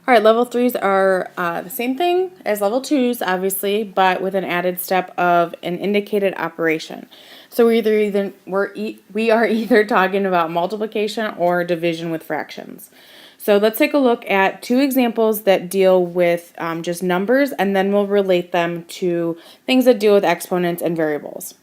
All right, level 3s are the same thing as level 2s, obviously, but with an added step of an indicated operation. So we are either talking about multiplication or division with fractions. So let's take a look at two examples that deal with just numbers, and then we'll relate them to things that deal with exponents and variables.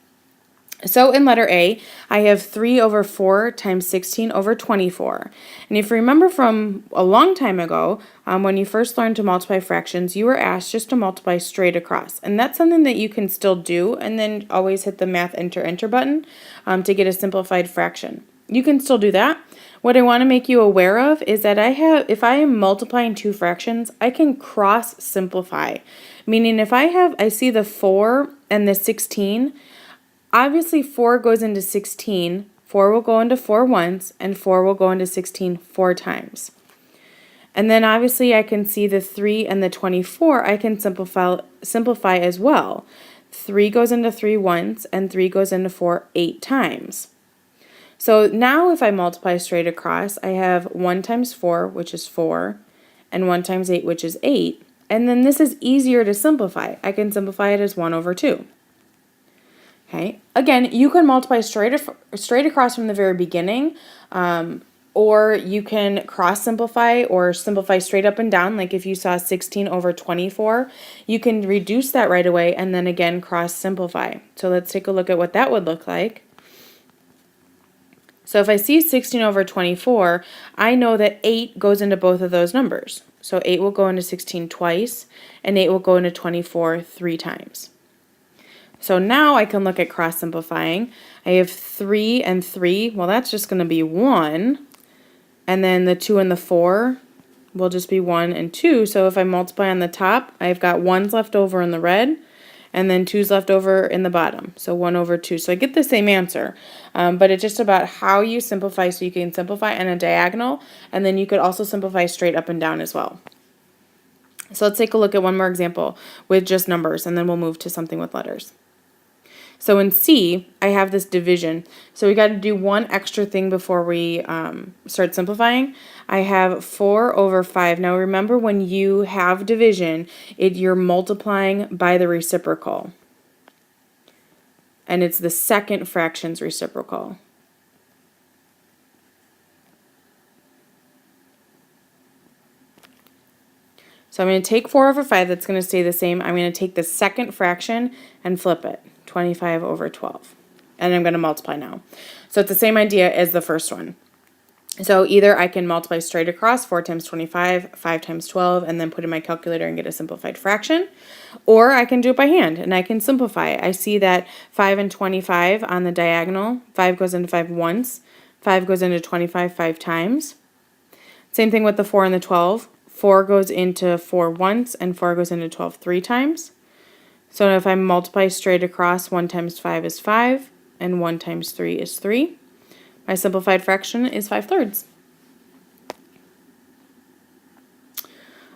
So in letter A, I have 3 over 4 times 16 over 24. And if you remember from a long time ago, when you first learned to multiply fractions, you were asked just to multiply straight across. And that's something that you can still do, and then always hit the math enter button to get a simplified fraction. You can still do that. What I want to make you aware of is that if I am multiplying two fractions, I can cross simplify. Meaning if I see the 4 and the 16, obviously 4 goes into 16, 4 will go into 4 once, and 4 will go into 16 4 times. And then obviously I can see the 3 and the 24, I can simplify as well. 3 goes into 3 once, and 3 goes into 4 8 times. So now if I multiply straight across, I have 1 times 4, which is 4, and 1 times 8, which is 8. And then this is easier to simplify. I can simplify it as 1 over 2. Okay. Again, you can multiply straight across from the very beginning, or you can cross simplify or simplify straight up and down. Like if you saw 16 over 24, you can reduce that right away and then again cross simplify. So let's take a look at what that would look like. So if I see 16 over 24, I know that 8 goes into both of those numbers. So 8 will go into 16 twice, and 8 will go into 24 3 times. So now I can look at cross simplifying. I have 3 and 3. Well, that's just going to be 1. And then the 2 and the 4 will just be 1 and 2. So if I multiply on the top, I've got 1's left over in the red, and then 2's left over in the bottom. So 1 over 2. So I get the same answer. But it's just about how you simplify. So you can simplify on a diagonal, and then you could also simplify straight up and down as well. So let's take a look at one more example with just numbers, and then we'll move to something with letters. So in C, I have this division. So we got to do one extra thing before we start simplifying. I have 4 over 5. Now remember, when you have division, you're multiplying by the reciprocal. And it's the second fraction's reciprocal. So I'm going to take 4 over 5. That's going to stay the same. I'm going to take the second fraction and flip it. 25 over 12. And I'm going to multiply now. So it's the same idea as the first one. So either I can multiply straight across, 4 times 25, 5 times 12, and then put in my calculator and get a simplified fraction. Or I can do it by hand, and I can simplify. I see that 5 and 25 on the diagonal. 5 goes into 5 once. 5 goes into 25 5 times. Same thing with the 4 and the 12. 4 goes into 4 once, and 4 goes into 12 3 times. So if I multiply straight across, 1 times 5 is 5, and 1 times 3 is 3. My simplified fraction is 5/3.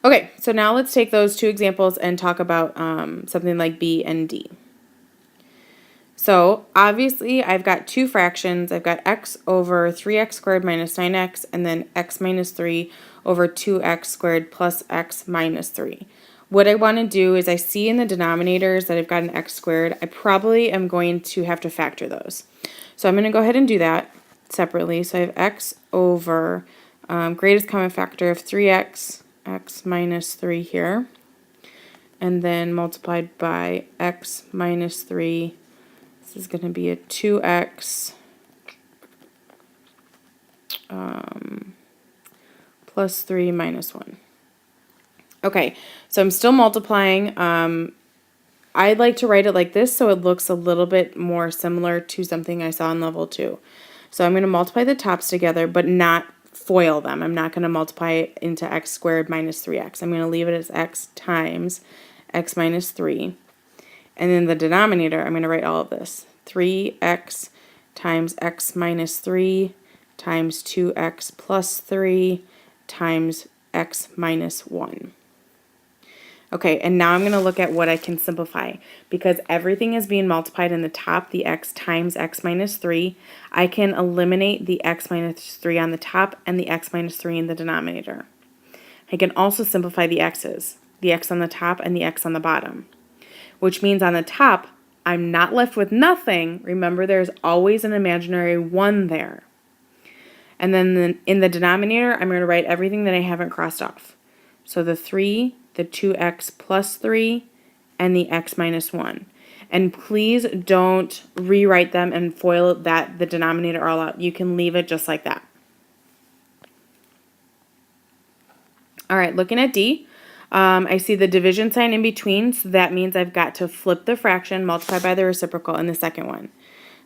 Okay, so now let's take those two examples and talk about something like B and D. So obviously I've got two fractions. I've got x over 3x squared minus 9x, and then x minus 3 over 2x squared plus x minus 3. What I want to do is I see in the denominators that I've got an x squared. I probably am going to have to factor those. So I'm going to go ahead and do that separately. So I have x over greatest common factor of 3x, x minus 3 here, and then multiplied by x minus 3. This is going to be a 2x plus 3 minus 1. Okay, so I'm still multiplying. I'd like to write it like this so it looks a little bit more similar to something I saw in level 2. So I'm going to multiply the tops together, but not FOIL them. I'm not going to multiply it into x squared minus 3x. I'm going to leave it as x times x minus 3. And then the denominator, I'm going to write all of this. 3x times x minus 3 times 2x plus 3 times x minus 1. Okay, and now I'm going to look at what I can simplify. Because everything is being multiplied in the top, the x times x minus 3, I can eliminate the x minus 3 on the top and the x minus 3 in the denominator. I can also simplify the x's, the x on the top and the x on the bottom, which means on the top, I'm not left with nothing. Remember, there's always an imaginary 1 there. And then in the denominator, I'm going to write everything that I haven't crossed off. So the 3, the 2x plus 3, and the x minus 1. And please don't rewrite them and FOIL the denominator all out. You can leave it just like that. All right, looking at D, I see the division sign in between, so that means I've got to flip the fraction, multiply by the reciprocal in the second one.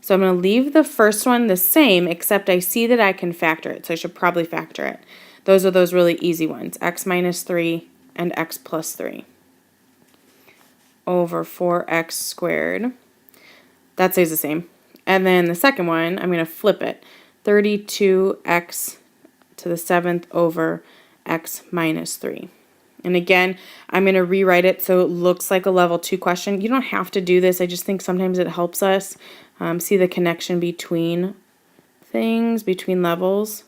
So I'm going to leave the first one the same, except I see that I can factor it, so I should probably factor it. Those are those really easy ones, x minus 3 and x plus 3 over 4x squared. That stays the same. And then the second one, I'm going to flip it, 32x to the 7th over x minus 3. And again, I'm going to rewrite it so it looks like a level 2 question. You don't have to do this. I just think sometimes it helps us see the connection between things, between levels.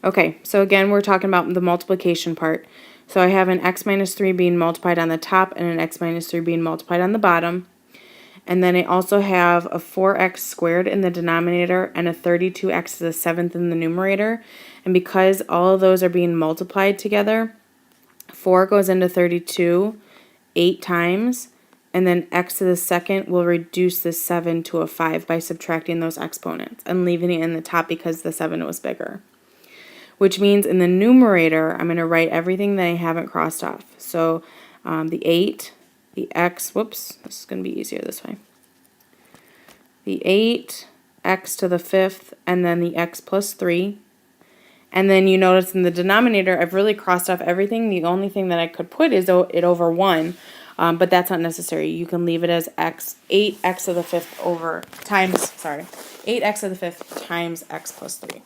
Okay, so again, we're talking about the multiplication part. So I have an x minus 3 being multiplied on the top and an x minus 3 being multiplied on the bottom. And then I also have a 4x squared in the denominator and a 32x to the 7th in the numerator. And because all of those are being multiplied together, 4 goes into 32 8 times, and then x to the 2nd will reduce the 7 to a 5 by subtracting those exponents and leaving it in the top because the 7 was bigger. Which means in the numerator, I'm going to write everything that I haven't crossed off. So the 8, the x, whoops, this is going to be easier this way. The 8, x to the 5th, and then the x plus 3. And then you notice in the denominator, I've really crossed off everything. The only thing that I could put is it over 1, but that's not necessary. You can leave it as x, 8x to the 5th over times, sorry, 8x to the 5th times x plus 3.